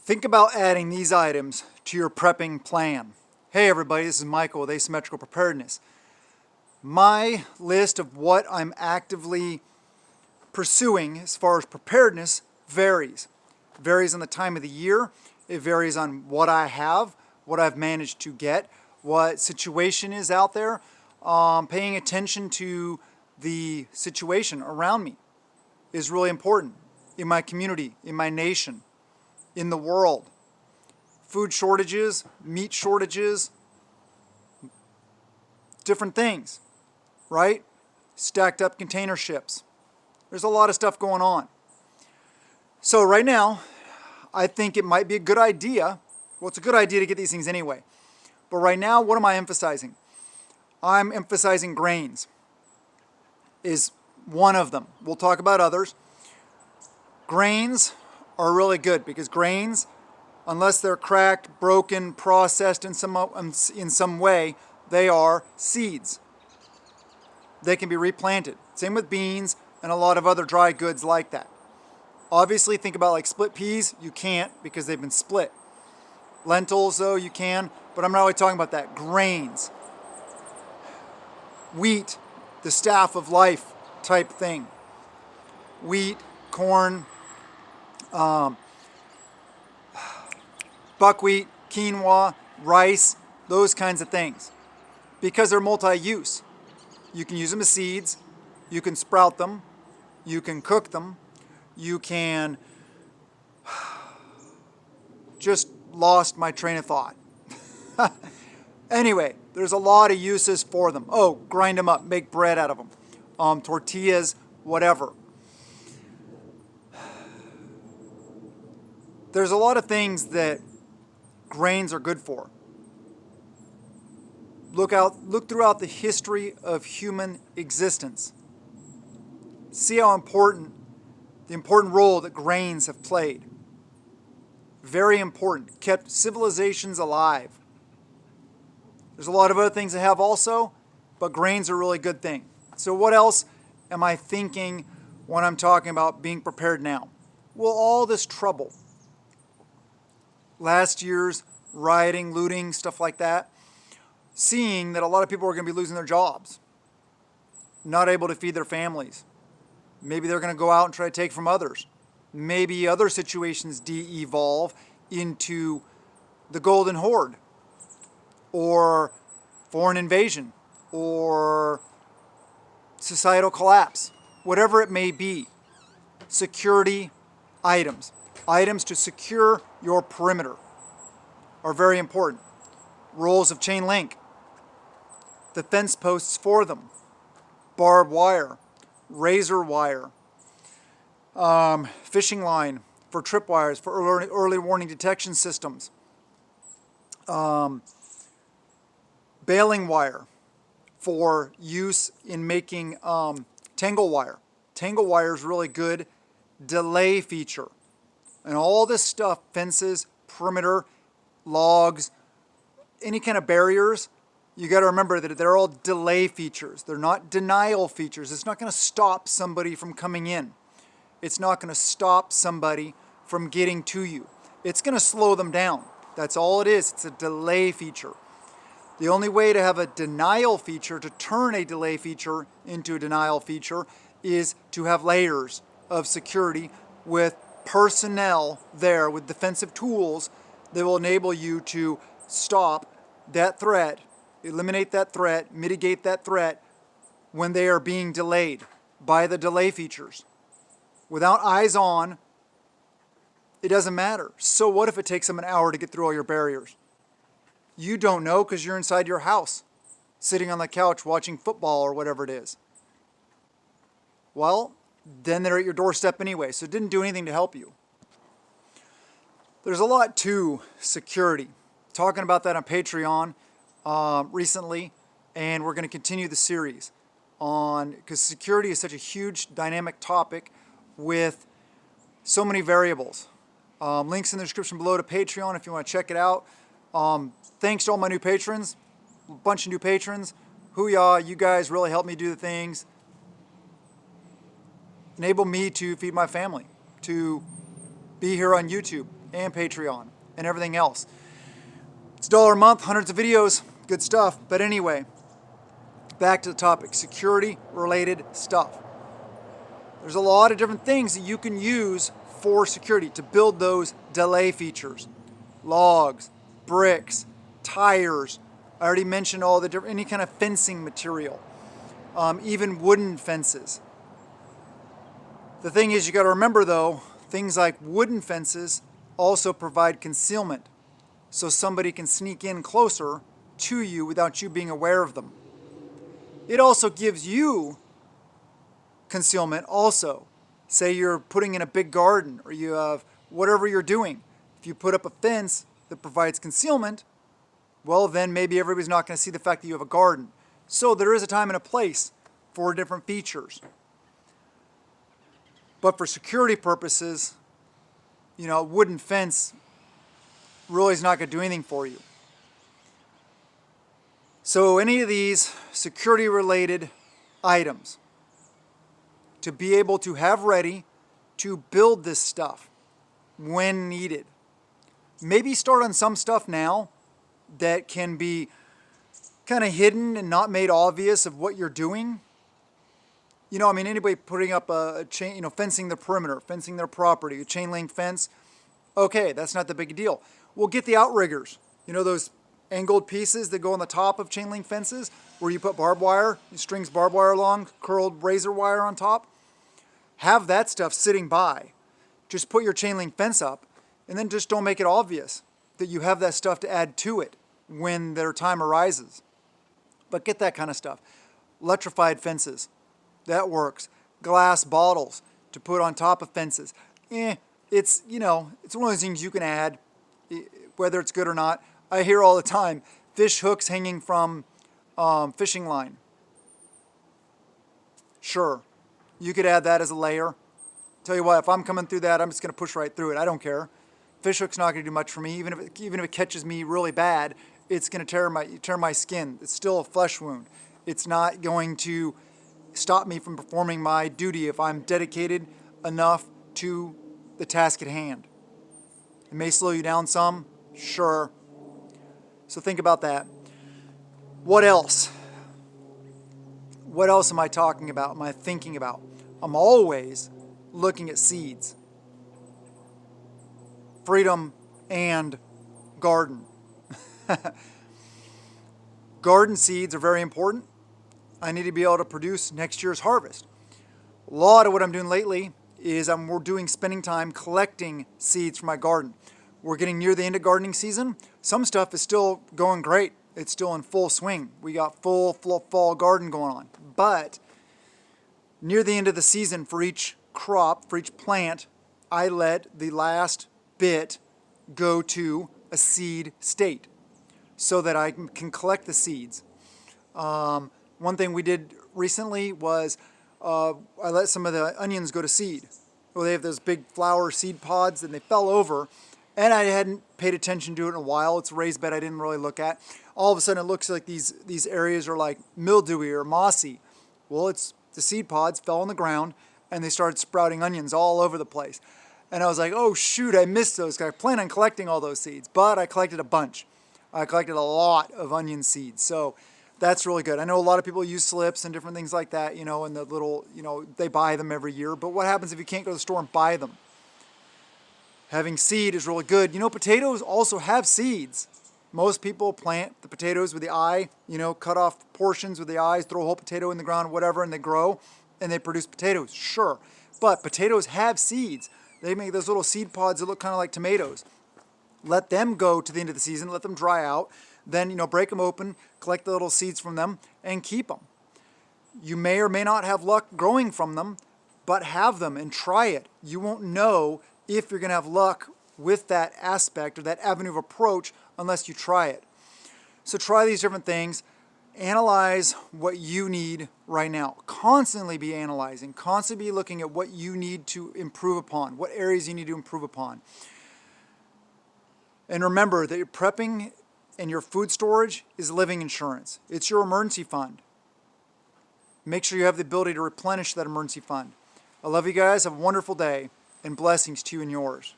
Think about adding these items to your prepping plan. Hey everybody, this is Michael with Asymmetrical Preparedness. My list of what I'm actively pursuing as far as preparedness varies. It varies on the time of the year. It varies on what I have, what I've managed to get, what situation is out there. Paying attention to the situation around me is really important in my community, in my nation, in the world. Food shortages, meat shortages, different things, right? Stacked up container ships. There's a lot of stuff going on. So right now, I think it might be a good idea. Well, it's a good idea to get these things anyway. But right now, what am I emphasizing? I'm emphasizing grains is one of them. We'll talk about others. Grains are really good because grains, unless they're cracked, broken, processed in some way, they are seeds. They can be replanted. Same with beans and a lot of other dry goods like that. Obviously, think about like split peas. You can't because they've been split. Lentils, though, you can, but I'm not really talking about that. Grains. Wheat, the staff of life type thing. Wheat, corn, buckwheat, quinoa, rice, those kinds of things. Because they're multi-use. You can use them as seeds, you can sprout them, you can cook them, you can... Just lost my train of thought. Anyway, there's a lot of uses for them. Oh, grind them up, make bread out of them. Tortillas, whatever. There's a lot of things that grains are good for. Look throughout the history of human existence. See how the important role that grains have played. Very important. Kept civilizations alive. There's a lot of other things they have also, but grains are a really good thing. So what else am I thinking when I'm talking about being prepared now? Well, all this trouble. Last year's rioting, looting, stuff like that. Seeing that a lot of people are going to be losing their jobs. Not able to feed their families. Maybe they're going to go out and try to take from others. Maybe other situations de-evolve into the Golden Horde, or foreign invasion, or societal collapse, whatever it may be. Security items. Items to secure your perimeter are very important. Rolls of chain link, the fence posts for them, barbed wire, razor wire, fishing line for tripwires, for early warning detection systems, baling wire for use in making tangle wire. Tangle wire is really good delay feature. And all this stuff, fences, perimeter, logs, any kind of barriers, you got to remember that they're all delay features. They're not denial features. It's not going to stop somebody from coming in. It's not going to stop somebody from getting to you. It's going to slow them down. That's all it is. It's a delay feature. The only way to have a denial feature, to turn a delay feature into a denial feature, is to have layers of security with personnel there with defensive tools that will enable you to stop that threat, eliminate that threat, mitigate that threat when they are being delayed by the delay features. Without eyes on, it doesn't matter. So what if it takes them an hour to get through all your barriers? You don't know because you're inside your house, sitting on the couch watching football or whatever it is. Well, then they're at your doorstep anyway, so it didn't do anything to help you. There's a lot to security. Talking about that on Patreon recently, and we're going to continue the series on, because security is such a huge dynamic topic with so many variables. Links in the description below to Patreon if you want to check it out. Thanks to all my new patrons, a bunch of new patrons. Hoo-yah, you guys really help me do the things. Enable me to feed my family, to be here on YouTube, and Patreon and everything else. It's $1 a month, hundreds of videos, good stuff. But anyway, back to the topic, security-related stuff. There's a lot of different things that you can use for security to build those delay features. Logs, bricks, tires. I already mentioned all the different, any kind of fencing material, even wooden fences. The thing is, you got to remember though, things like wooden fences also provide concealment, so somebody can sneak in closer to you without you being aware of them. It also gives you concealment also. Say you're putting in a big garden, or you have whatever you're doing. If you put up a fence that provides concealment, well then maybe everybody's not going to see the fact that you have a garden. So there is a time and a place for different features. But for security purposes, you know, a wooden fence really is not going to do anything for you. So any of these security related items, to be able to have ready to build this stuff when needed. Maybe start on some stuff now that can be kind of hidden and not made obvious of what you're doing. You know, I mean, anybody putting up a chain, you know, fencing the perimeter, fencing their property, a chain link fence, okay, that's not the big deal. We'll get the outriggers, you know, those angled pieces that go on the top of chain link fences where you put barbed wire, strings barbed wire along, curled razor wire on top. Have that stuff sitting by. Just put your chain link fence up and then just don't make it obvious that you have that stuff to add to it when their time arises. But get that kind of stuff. Electrified fences, that works. Glass bottles to put on top of fences. It's, you know, it's one of those things you can add, whether it's good or not. I hear all the time, fish hooks hanging from fishing line. Sure. You could add that as a layer. Tell you what, if I'm coming through that, I'm just going to push right through it. I don't care. Fish hook's not going to do much for me. Even if it catches me really bad, it's going to tear my skin. It's still a flesh wound. It's not going to stop me from performing my duty if I'm dedicated enough to the task at hand. It may slow you down some, sure. So think about that. What else? What else am I talking about? Am I thinking about? I'm always looking at seeds. Freedom and garden. Garden seeds are very important. I need to be able to produce next year's harvest. A lot of what I'm doing lately is we're spending time collecting seeds for my garden. We're getting near the end of gardening season. Some stuff is still going great. It's still in full swing. We got full fall garden going on. But near the end of the season for each crop, for each plant, I let the last bit go to a seed state so that I can collect the seeds. One thing we did recently was I let some of the onions go to seed. Well, they have those big flower seed pods and they fell over, and I hadn't paid attention to it in a while. It's a raised bed I didn't really look at. All of a sudden it looks like these areas are like mildewy or mossy. Well, it's the seed pods fell on the ground and they started sprouting onions all over the place. And I was like, oh shoot, I missed those. I planned on collecting all those seeds, but I collected a bunch. I collected a lot of onion seeds. So that's really good. I know a lot of people use slips and different things like that, you know, and the little, you know, they buy them every year. But what happens if you can't go to the store and buy them? Having seed is really good. You know, potatoes also have seeds. Most people plant the potatoes with the eye, you know, cut off portions with the eyes, throw a whole potato in the ground, whatever, and they grow and they produce potatoes. Sure. But potatoes have seeds. They make those little seed pods that look kind of like tomatoes. Let them go to the end of the season, let them dry out, then, you know, break them open, collect the little seeds from them, and keep them. You may or may not have luck growing from them, but have them and try it. You won't know if you're going to have luck with that aspect or that avenue of approach unless you try it. So try these different things. Analyze what you need right now. Constantly be analyzing. Constantly be looking at what you need to improve upon, what areas you need to improve upon. And remember that your prepping and your food storage is living insurance. It's your emergency fund. Make sure you have the ability to replenish that emergency fund. I love you guys. Have a wonderful day, and blessings to you and yours.